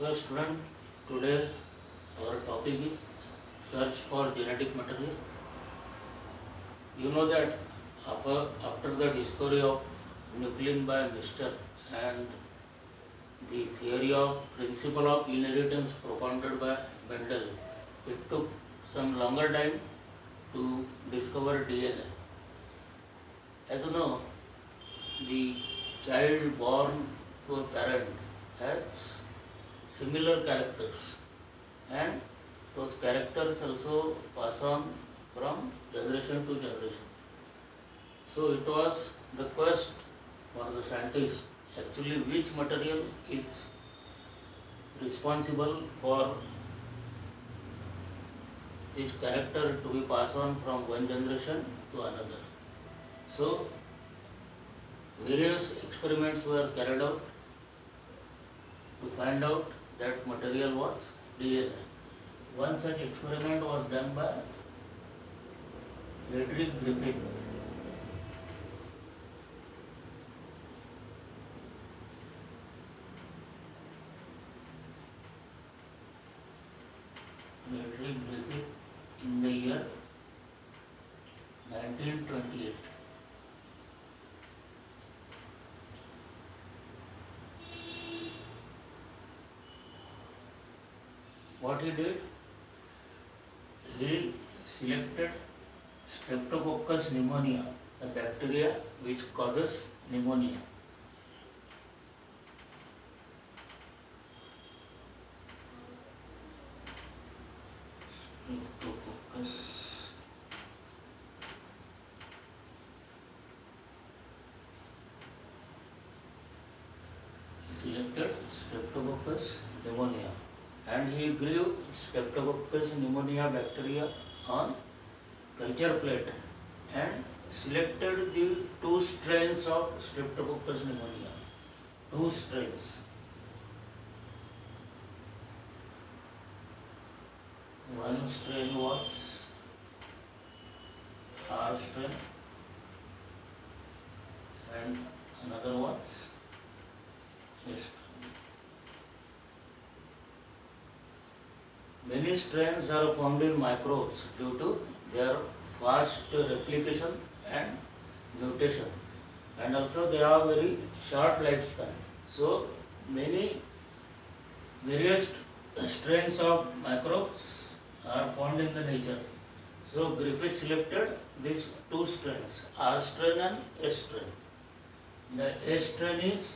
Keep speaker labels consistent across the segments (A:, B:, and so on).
A: Hello student, today our topic is search for genetic material. You know that after the discovery of nuclein by Mister and the theory of principle of inheritance propounded by Mendel, it took some longer time to discover DNA. As you know, the child born to a parent has similar characters and those characters also pass on from generation to generation. So it was the quest for the scientists actually which material is responsible for this character to be passed on from one generation to another. So various experiments were carried out to find out that material was DNA. One such experiment was done by Frederick Griffith. Frederick Griffith in the year 1928. What he did, he selected Streptococcus pneumonia, the bacteria which causes pneumonia. Streptococcus he selected Streptococcus pneumonia and he grew Streptococcus pneumonia bacteria on culture plate and selected the two strains of Streptococcus pneumonia. Two strains. One strain was R strain and another was S strain. Many strains are formed in microbes due to their fast replication and mutation, and also they have very short lifespan. So many various strains of microbes are found in the nature. So Griffith selected these two strains, R strain and S strain. The S strain is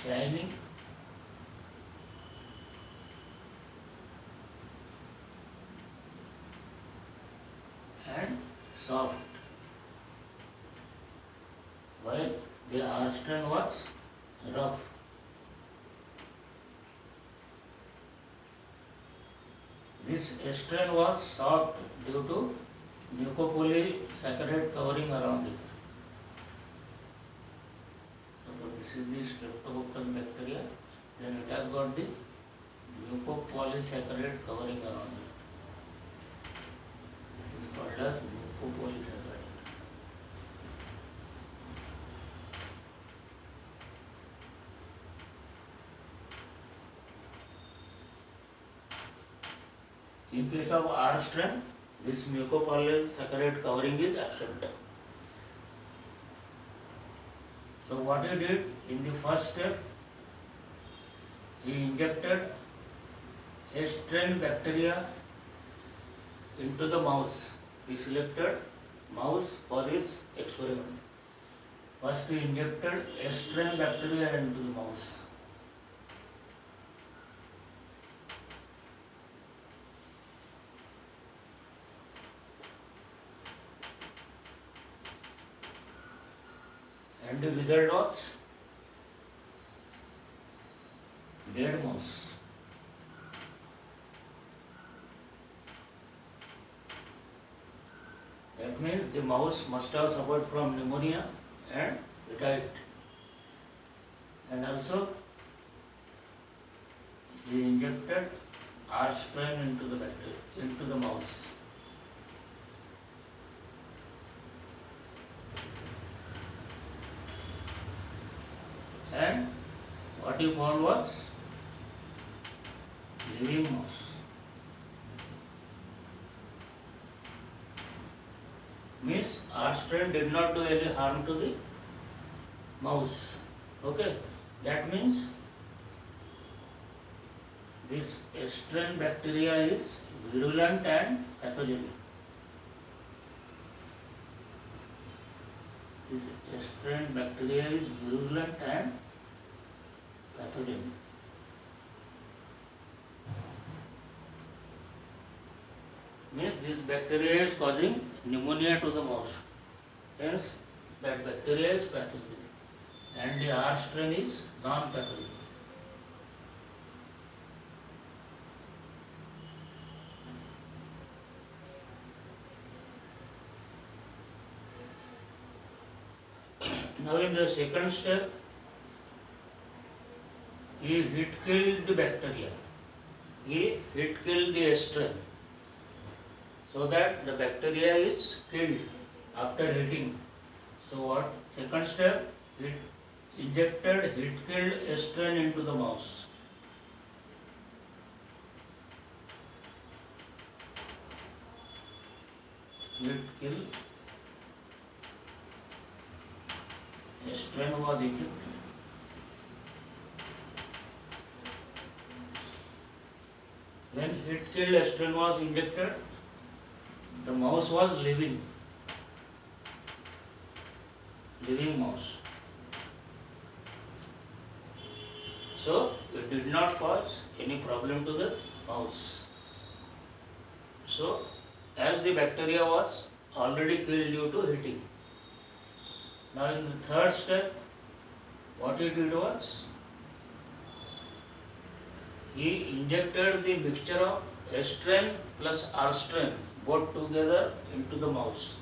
A: shiny, and soft, while the R strain was rough. This S strain was soft due to mucopolysaccharide covering around it. So this is the Streptococcus bacteria, then it has got the mucopolysaccharide covering around it. This is called as mucopolysaccharide. In case of R strain, this mucopolysaccharide covering is absent. So what he did in the first step, he injected S strain bacteria into the mouse. He selected mouse for his experiment. First he injected S strain bacteria into the mouse. And the result was dead mouse. That means the mouse must have suffered from pneumonia and died. And also he injected R strain into the bacteria, into the mouse. and what he found was living mouse. Means R strain did not do any harm to the mouse. Okay, that means this strain bacteria is virulent and pathogenic. This strain bacteria is virulent and pathogenic. Means this bacteria is causing pneumonia to the mouse. Hence, that bacteria is pathogenic, and the R strain is non-pathogenic. Now, in the second step, he hit killed the bacteria. He hit killed the strain, so that the bacteria is killed after hitting. So what? Second step, it injected hit killed strain into the mouse. Hit kill strain was injected. When hit kill strain was injected, the mouse was living mouse. So it did not cause any problem to the mouse. So as the bacteria was already killed due to hitting. Now in the third step, what he did was, he injected the mixture of strain plus R strain both together into the mouse.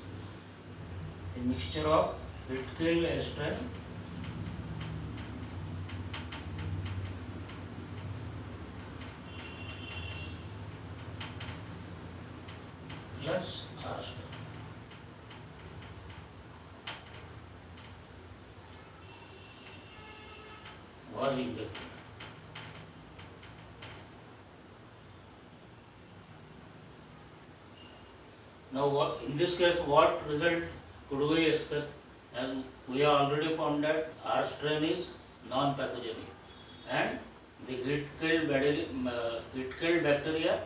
A: The mixture of hit kill strain plus R strain. Was injected. Now, in this case, what result could we expect? As we have already found that R strain is non-pathogenic, and the hit-killed bacteria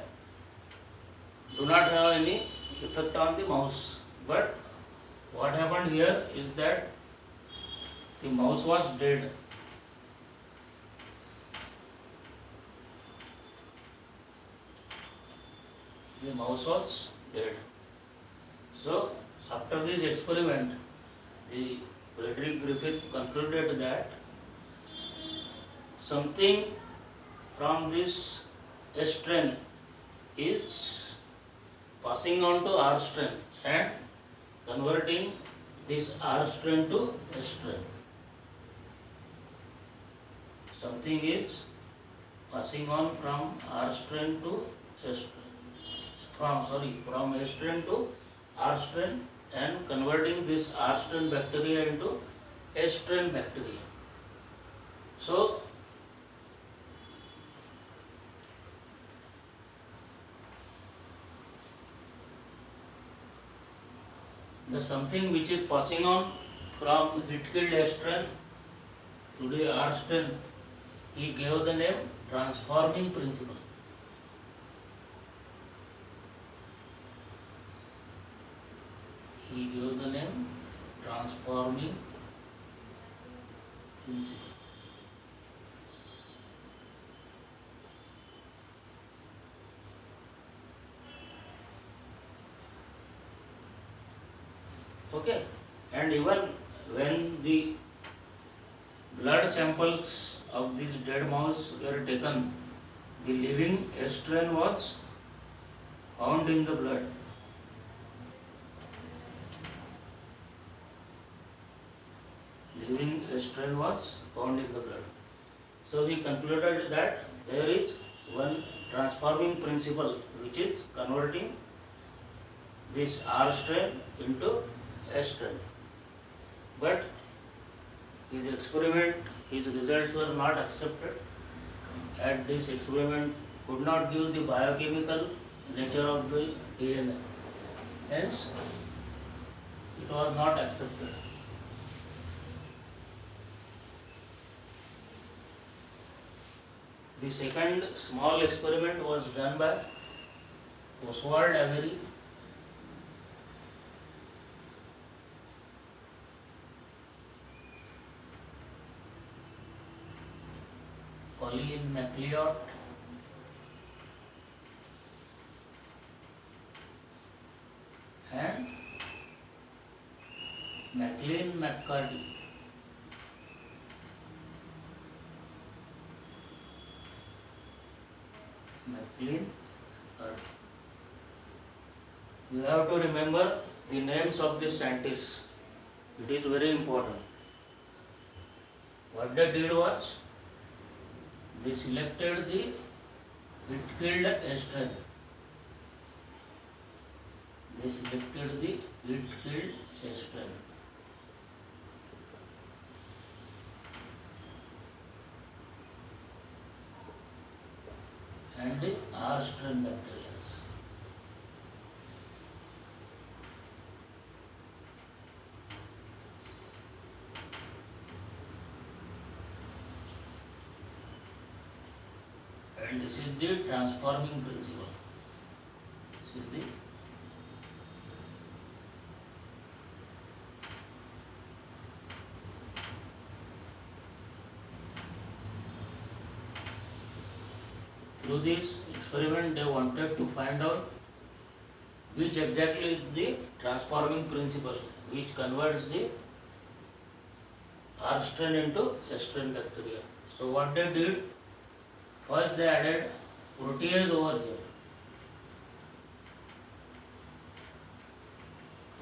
A: do not have any effect on the mouse. But what happened here is that the mouse was dead. The mouse was dead. So, after this experiment, the Frederick Griffith concluded that something from this strain is passing on to R strain and converting this R strain to strain. Something is passing on from R strain to strain. From strain to R strain and converting this R strain bacteria into strain bacteria. So, the something which is passing on from hit-killed strain to the R strain, he gave the name transforming principle. He gave the name transforming principle. Okay, and even when the blood samples of these dead mouse were taken, the living strain was found in the blood. Living strain was found in the blood. So he concluded that there is one transforming principle which is converting this R strain into S strain. But his results were not accepted, and this experiment could not give the biochemical nature of the DNA. Hence, it was not accepted. The second small experiment was done by Oswald Avery. Colleen MacLeod, and McLean McCarty. McLean McCarty. You have to remember the names of the scientists. It is very important. What they did was, they selected the heat-killed strain. They selected the heat-killed strain. And the R strain bacteria. And this is the transforming principle. This is the through this experiment they wanted to find out which exactly is the transforming principle which converts the R strain into S strain bacteria. So what they did, first they added protease over here.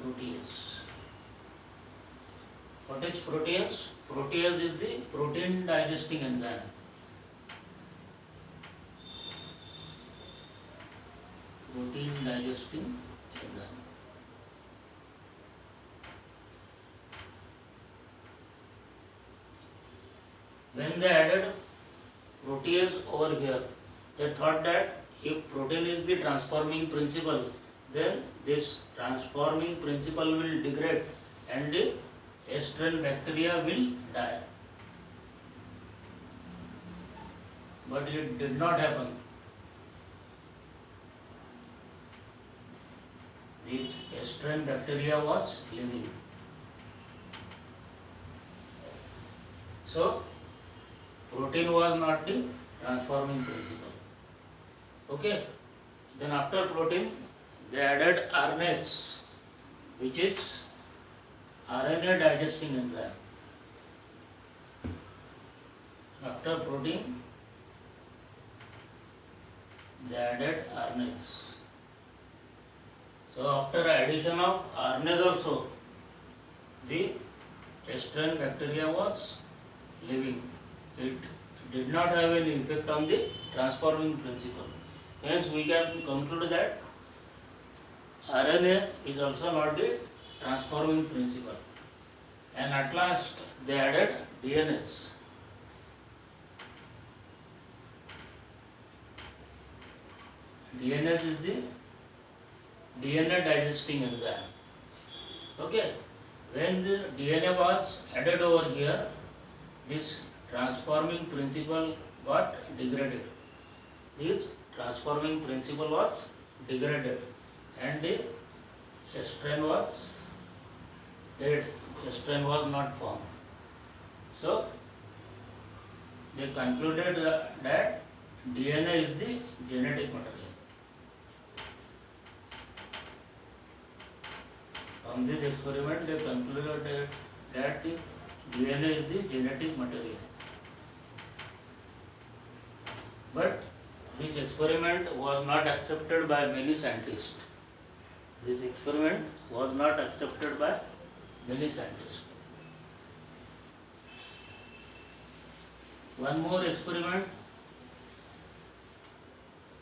A: Protease. What is protease? Protease is the protein digesting enzyme. Protein digesting enzyme. When they added protease over here, they thought that if protein is the transforming principle, then this transforming principle will degrade and the S strain bacteria will die. But it did not happen. This S strain bacteria was living. So, protein was not the transforming principle. Okay. Then after protein, they added RNase, which is RNA digesting enzyme. After protein, they added RNase. So after addition of RNase also, the S strain bacteria was living. It did not have any effect on the transforming principle. Hence we can conclude that RNA is also not the transforming principle. And at last they added DNase. DNase is the DNA digesting enzyme. Okay. When the DNA was added over here, this transforming principle got degraded. This transforming principle was degraded and the S strain was dead. S strain was not formed. So they concluded that DNA is the genetic material. From this experiment, they concluded that the DNA is the genetic material. But this experiment was not accepted by many scientists. This experiment was not accepted by many scientists. One more experiment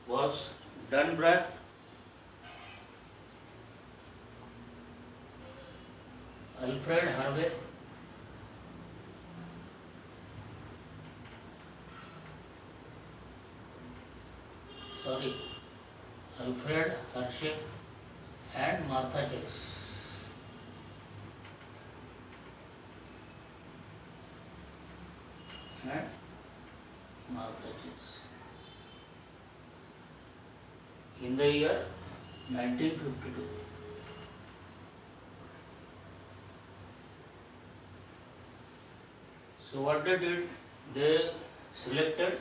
A: was done by Alfred Harvey. sorry, Alfred Hershey and Martha Chase. And Martha Chase. In the year 1952. So what they did, they selected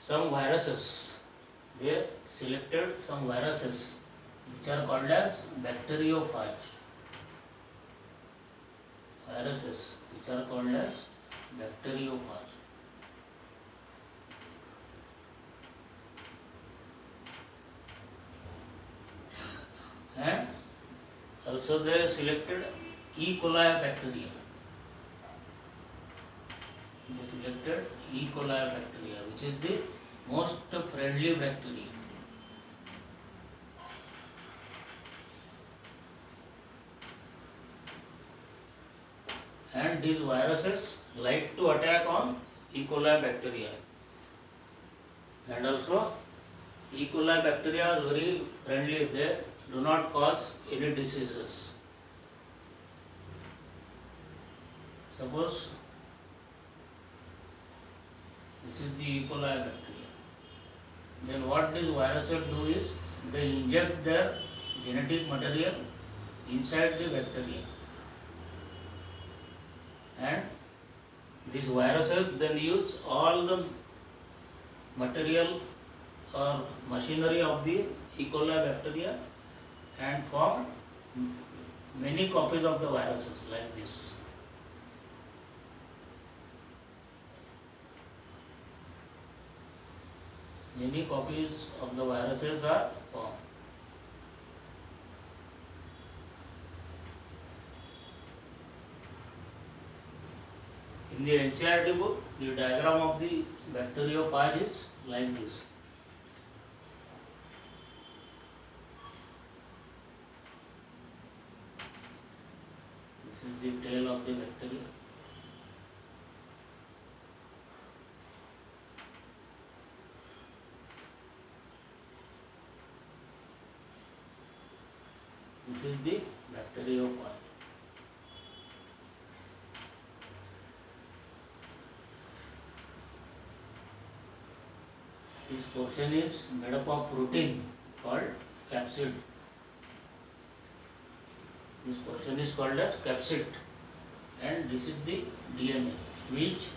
A: some viruses. They selected some viruses which are called as bacteriophages. Viruses which are called as bacteriophages. And also they selected E. coli bacteria. They selected E. coli bacteria, which is the most friendly bacteria. And these viruses like to attack on E. coli bacteria. And also E. coli bacteria is very friendly, they do not cause any diseases. Suppose this is the E. coli bacteria. Then what these viruses do is they inject their genetic material inside the bacteria. And these viruses then use all the material or machinery of the E. coli bacteria and form many copies of the viruses like this. Many copies of the viruses are formed. In the NCERT book, the diagram of the bacteriophage is like this. This is the tail of the bacteria. This is the bacteriophage. This portion is made up of protein called capsid. This portion is called as capsid, and this is the DNA which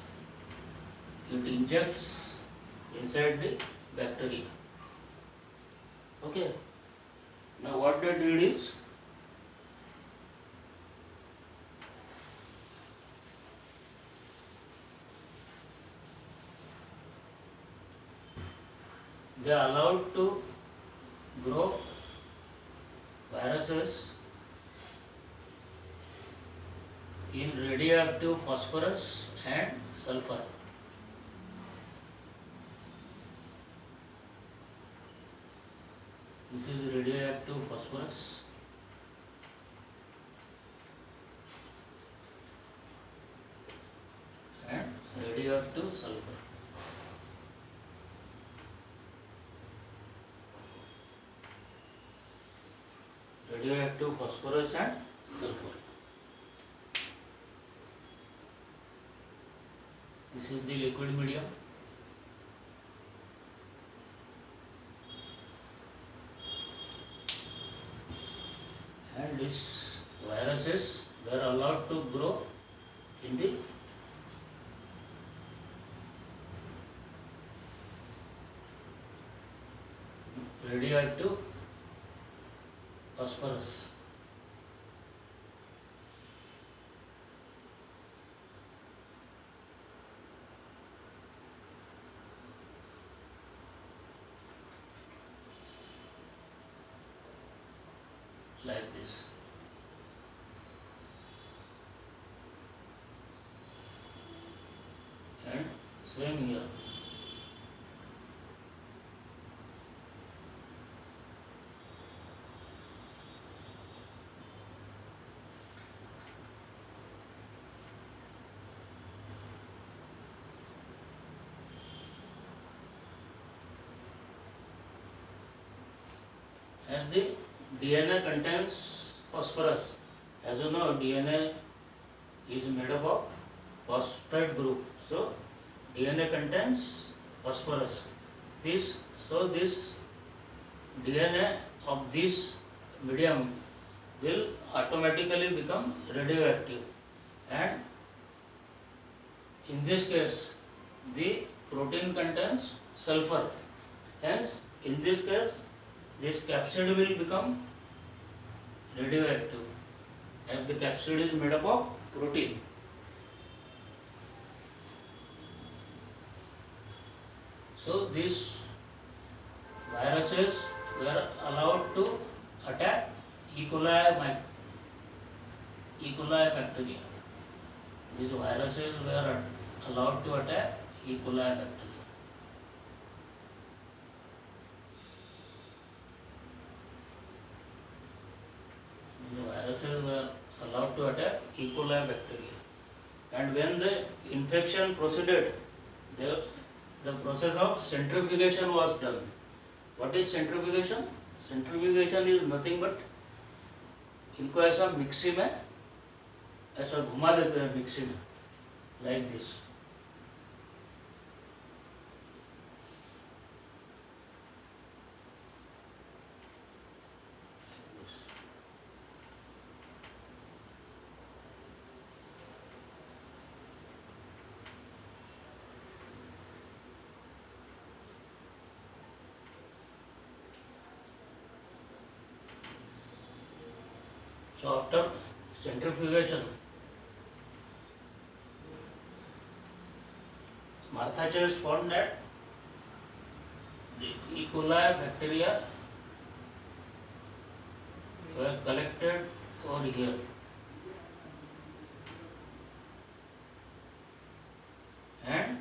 A: it injects inside the bacteria. Okay. Now what they did is they are allowed to grow viruses in radioactive phosphorus and sulfur. This is radioactive phosphorus and radioactive sulfur. Radioactive phosphorus and sulfur. This is the liquid medium. And these viruses, they are allowed to grow in the radioactive phosphorus. Like this. And same here. as the DNA contains phosphorus. As you know, DNA is made up of phosphate group. So DNA contains phosphorus. This DNA of this medium will automatically become radioactive, and in this case the protein contains sulfur. Hence, in this case, this capsid will become radioactive, as the capsid is made up of protein. So these viruses were allowed to attack E. coli bacteria. These viruses were allowed to attack E. coli bacteria. These viruses were allowed to attack E. coli bacteria. And when the infection proceeded, the process of centrifugation was done. What is centrifugation? Centrifugation is nothing but इनको ऐसा mixie में ऐसा घुमा देते हैं, mixie में, like this. So after centrifugation, Martha Chase found that the E. coli bacteria were collected over here, and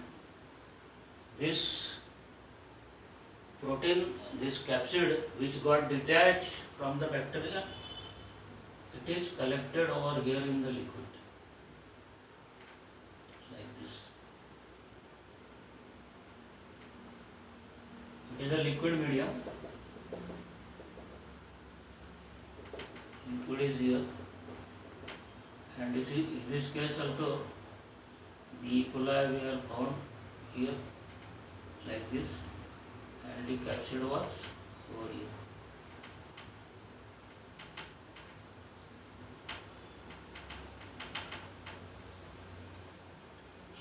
A: this protein, this capsid which got detached from the bacteria, it is collected over here in the liquid, like this. It is a liquid medium. Liquid is here, and in this case also the E. coli were found here, like this, and the capsid was over here.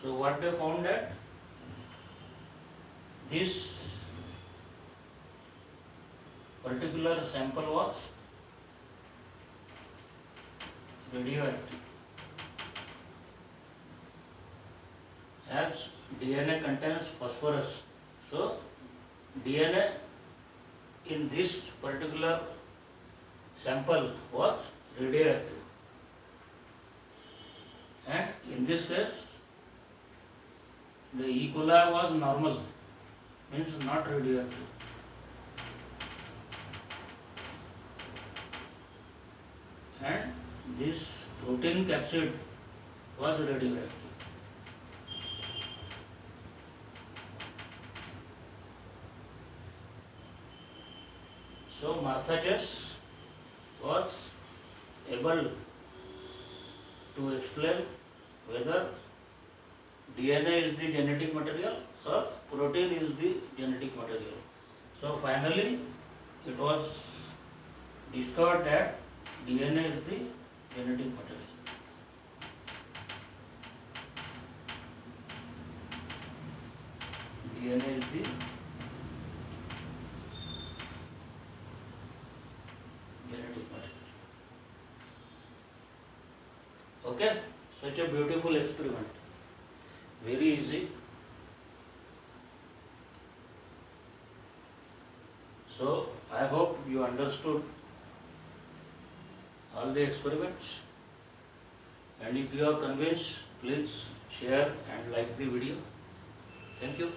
A: So what they found that this particular sample was radioactive, as DNA contains phosphorus. So DNA in this particular sample was radioactive, and in this case the E. coli was normal, means not radioactive. And this protein capsid was radioactive. So Martha Chase was able to explain whether DNA is the genetic material or protein is the genetic material. So finally it was discovered that DNA is the genetic material. DNA is the genetic material. Okay, such a beautiful experiment. Very easy. So I hope you understood all the experiments, and if you are convinced, please share and like the video. Thank you.